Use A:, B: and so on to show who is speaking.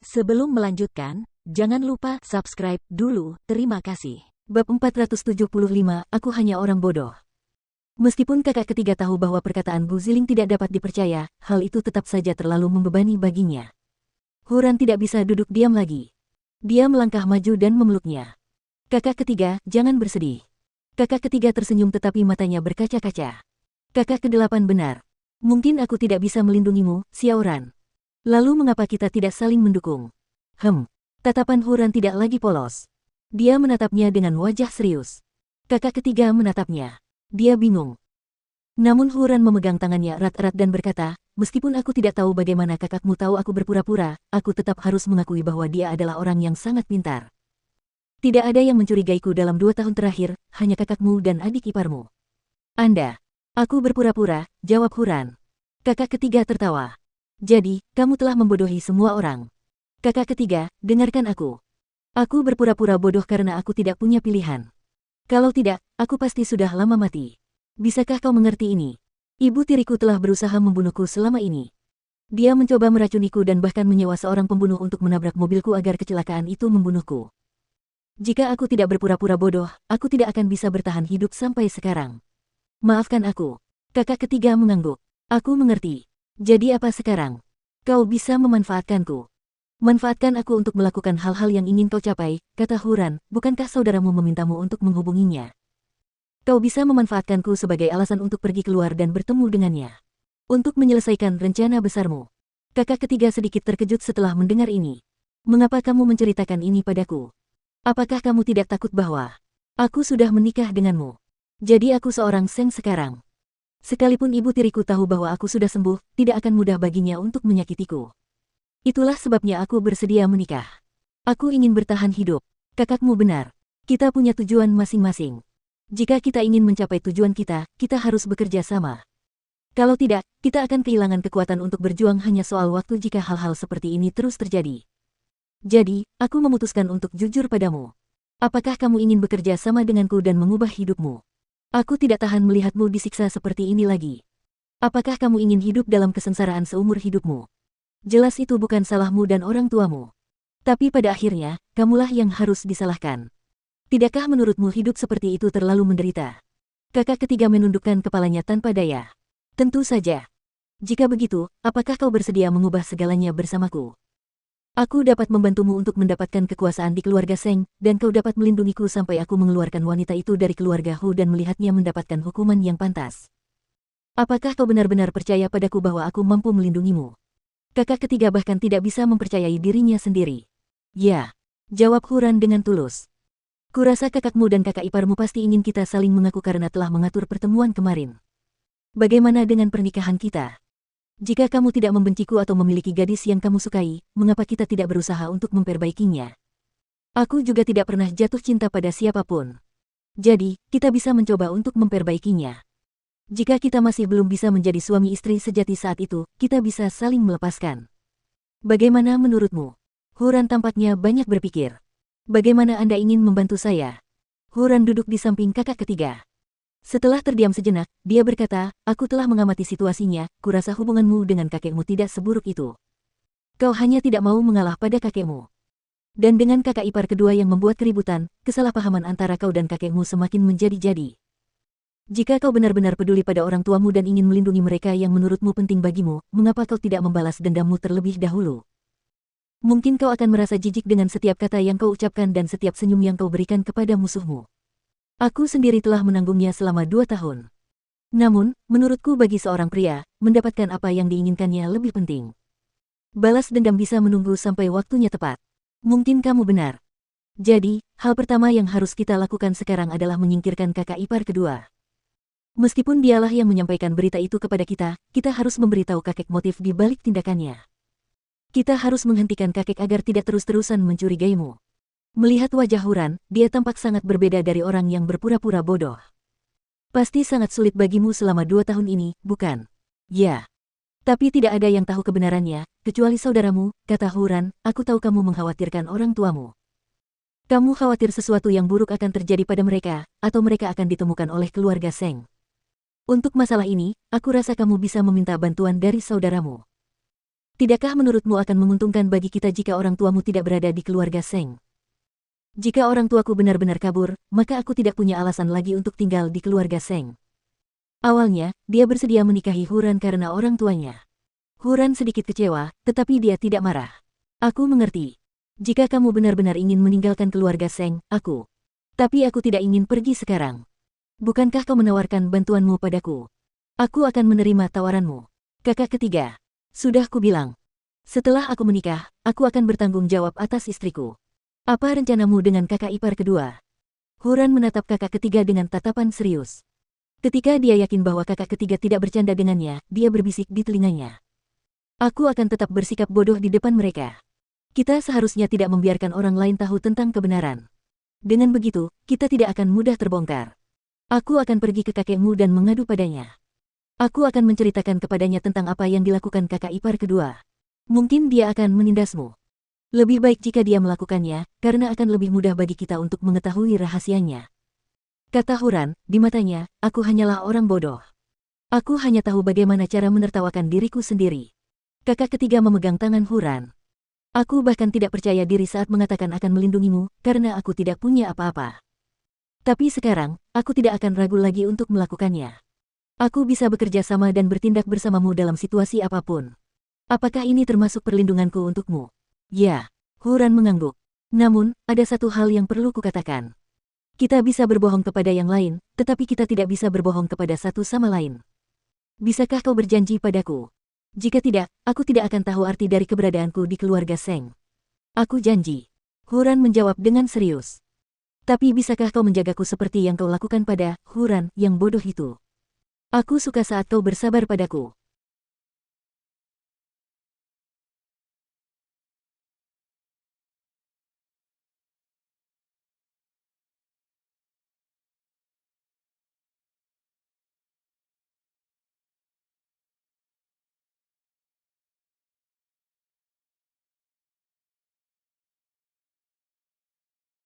A: Sebelum melanjutkan, jangan lupa subscribe dulu, terima kasih.
B: Bab 475, Aku hanya orang bodoh. Meskipun kakak ketiga tahu bahwa perkataan Bu Ziling tidak dapat dipercaya, hal itu tetap saja terlalu membebani baginya. Huran tidak bisa duduk diam lagi. Dia melangkah maju dan memeluknya. Kakak ketiga, jangan bersedih. Kakak ketiga tersenyum tetapi matanya berkaca-kaca. Kakak kedelapan benar. Mungkin aku tidak bisa melindungimu, Xiaoran. Lalu mengapa kita tidak saling mendukung? Tatapan Huran tidak lagi polos. Dia menatapnya dengan wajah serius. Kakak ketiga menatapnya. Dia bingung. Namun Huran memegang tangannya erat-erat dan berkata, meskipun aku tidak tahu bagaimana kakakmu tahu aku berpura-pura, aku tetap harus mengakui bahwa dia adalah orang yang sangat pintar. Tidak ada yang mencurigaiku dalam 2 tahun terakhir, hanya kakakmu dan adik iparmu. Anda. Aku berpura-pura, jawab Huran. Kakak ketiga tertawa. Jadi, kamu telah membodohi semua orang. Kakak ketiga, dengarkan aku. Aku berpura-pura bodoh karena aku tidak punya pilihan. Kalau tidak, aku pasti sudah lama mati. Bisakah kau mengerti ini? Ibu tiriku telah berusaha membunuhku selama ini. Dia mencoba meracuniku dan bahkan menyewa seorang pembunuh untuk menabrak mobilku agar kecelakaan itu membunuhku. Jika aku tidak berpura-pura bodoh, aku tidak akan bisa bertahan hidup sampai sekarang. Maafkan aku. Kakak ketiga mengangguk. Aku mengerti. Jadi apa sekarang? Kau bisa memanfaatkanku. Manfaatkan aku untuk melakukan hal-hal yang ingin kau capai, kata Huran, bukankah saudaramu memintamu untuk menghubunginya? Kau bisa memanfaatkanku sebagai alasan untuk pergi keluar dan bertemu dengannya. Untuk menyelesaikan rencana besarmu. Kakak ketiga sedikit terkejut setelah mendengar ini. Mengapa kamu menceritakan ini padaku? Apakah kamu tidak takut bahwa aku sudah menikah denganmu? Jadi aku seorang Seng sekarang. Sekalipun ibu tiriku tahu bahwa aku sudah sembuh, tidak akan mudah baginya untuk menyakitiku. Itulah sebabnya aku bersedia menikah. Aku ingin bertahan hidup. Kakakmu benar. Kita punya tujuan masing-masing. Jika kita ingin mencapai tujuan kita, kita harus bekerja sama. Kalau tidak, kita akan kehilangan kekuatan untuk berjuang hanya soal waktu jika hal-hal seperti ini terus terjadi. Jadi, aku memutuskan untuk jujur padamu. Apakah kamu ingin bekerja sama denganku dan mengubah hidupmu? Aku tidak tahan melihatmu disiksa seperti ini lagi. Apakah kamu ingin hidup dalam kesengsaraan seumur hidupmu? Jelas itu bukan salahmu dan orang tuamu. Tapi pada akhirnya, kamulah yang harus disalahkan. Tidakkah menurutmu hidup seperti itu terlalu menderita? Kakak ketiga menundukkan kepalanya tanpa daya. Tentu saja. Jika begitu, apakah kau bersedia mengubah segalanya bersamaku? Aku dapat membantumu untuk mendapatkan kekuasaan di keluarga Seng, dan kau dapat melindungiku sampai aku mengeluarkan wanita itu dari keluarga Hu dan melihatnya mendapatkan hukuman yang pantas. Apakah kau benar-benar percaya padaku bahwa aku mampu melindungimu? Kakak ketiga bahkan tidak bisa mempercayai dirinya sendiri. Ya, jawab Huran dengan tulus. Kurasa kakakmu dan kakak iparmu pasti ingin kita saling mengaku karena telah mengatur pertemuan kemarin. Bagaimana dengan pernikahan kita? Jika kamu tidak membenciku atau memiliki gadis yang kamu sukai, mengapa kita tidak berusaha untuk memperbaikinya? Aku juga tidak pernah jatuh cinta pada siapapun. Jadi, kita bisa mencoba untuk memperbaikinya. Jika kita masih belum bisa menjadi suami istri sejati saat itu, kita bisa saling melepaskan. Bagaimana menurutmu? Huran tampaknya banyak berpikir. Bagaimana Anda ingin membantu saya? Huran duduk di samping kakak ketiga. Setelah terdiam sejenak, dia berkata, aku telah mengamati situasinya, kurasa hubunganmu dengan kakekmu tidak seburuk itu. Kau hanya tidak mau mengalah pada kakekmu. Dan dengan kakak ipar kedua yang membuat keributan, kesalahpahaman antara kau dan kakekmu semakin menjadi-jadi. Jika kau benar-benar peduli pada orang tuamu dan ingin melindungi mereka yang menurutmu penting bagimu, mengapa kau tidak membalas dendammu terlebih dahulu? Mungkin kau akan merasa jijik dengan setiap kata yang kau ucapkan dan setiap senyum yang kau berikan kepada musuhmu. Aku sendiri telah menanggungnya selama 2 tahun. Namun, menurutku bagi seorang pria, mendapatkan apa yang diinginkannya lebih penting. Balas dendam bisa menunggu sampai waktunya tepat. Mungkin kamu benar. Jadi, hal pertama yang harus kita lakukan sekarang adalah menyingkirkan kakak ipar kedua. Meskipun dialah yang menyampaikan berita itu kepada kita, kita harus memberitahu kakek motif di balik tindakannya. Kita harus menghentikan kakek agar tidak terus-terusan mencurigaimu. Melihat wajah Huran, dia tampak sangat berbeda dari orang yang berpura-pura bodoh. Pasti sangat sulit bagimu selama 2 tahun ini, bukan? Ya. Tapi tidak ada yang tahu kebenarannya, kecuali saudaramu, kata Huran, aku tahu kamu mengkhawatirkan orang tuamu. Kamu khawatir sesuatu yang buruk akan terjadi pada mereka, atau mereka akan ditemukan oleh keluarga Seng. Untuk masalah ini, aku rasa kamu bisa meminta bantuan dari saudaramu. Tidakkah menurutmu akan menguntungkan bagi kita jika orang tuamu tidak berada di keluarga Seng? Jika orang tuaku benar-benar kabur, maka aku tidak punya alasan lagi untuk tinggal di keluarga Seng. Awalnya, dia bersedia menikahi Huran karena orang tuanya. Huran sedikit kecewa, tetapi dia tidak marah. Aku mengerti. Jika kamu benar-benar ingin meninggalkan keluarga Seng, tapi aku tidak ingin pergi sekarang. Bukankah kau menawarkan bantuanmu padaku? Aku akan menerima tawaranmu. Kakak ketiga. Sudah kubilang. Setelah aku menikah, aku akan bertanggung jawab atas istriku. Apa rencanamu dengan kakak ipar kedua? Huran menatap kakak ketiga dengan tatapan serius. Ketika dia yakin bahwa kakak ketiga tidak bercanda dengannya, dia berbisik di telinganya. Aku akan tetap bersikap bodoh di depan mereka. Kita seharusnya tidak membiarkan orang lain tahu tentang kebenaran. Dengan begitu, kita tidak akan mudah terbongkar. Aku akan pergi ke kakekmu dan mengadu padanya. Aku akan menceritakan kepadanya tentang apa yang dilakukan kakak ipar kedua. Mungkin dia akan menindasmu. Lebih baik jika dia melakukannya, karena akan lebih mudah bagi kita untuk mengetahui rahasianya. Kata Huran, di matanya, aku hanyalah orang bodoh. Aku hanya tahu bagaimana cara menertawakan diriku sendiri. Kakak ketiga memegang tangan Huran. Aku bahkan tidak percaya diri saat mengatakan akan melindungimu, karena aku tidak punya apa-apa. Tapi sekarang, aku tidak akan ragu lagi untuk melakukannya. Aku bisa bekerja sama dan bertindak bersamamu dalam situasi apapun. Apakah ini termasuk perlindunganku untukmu? Ya, Huran mengangguk. Namun, ada satu hal yang perlu kukatakan. Kita bisa berbohong kepada yang lain, tetapi kita tidak bisa berbohong kepada satu sama lain. Bisakah kau berjanji padaku? Jika tidak, aku tidak akan tahu arti dari keberadaanku di keluarga Seng. Aku janji. Huran menjawab dengan serius. Tapi bisakah kau menjagaku seperti yang kau lakukan pada Huran yang bodoh itu? Aku suka saat kau bersabar padaku.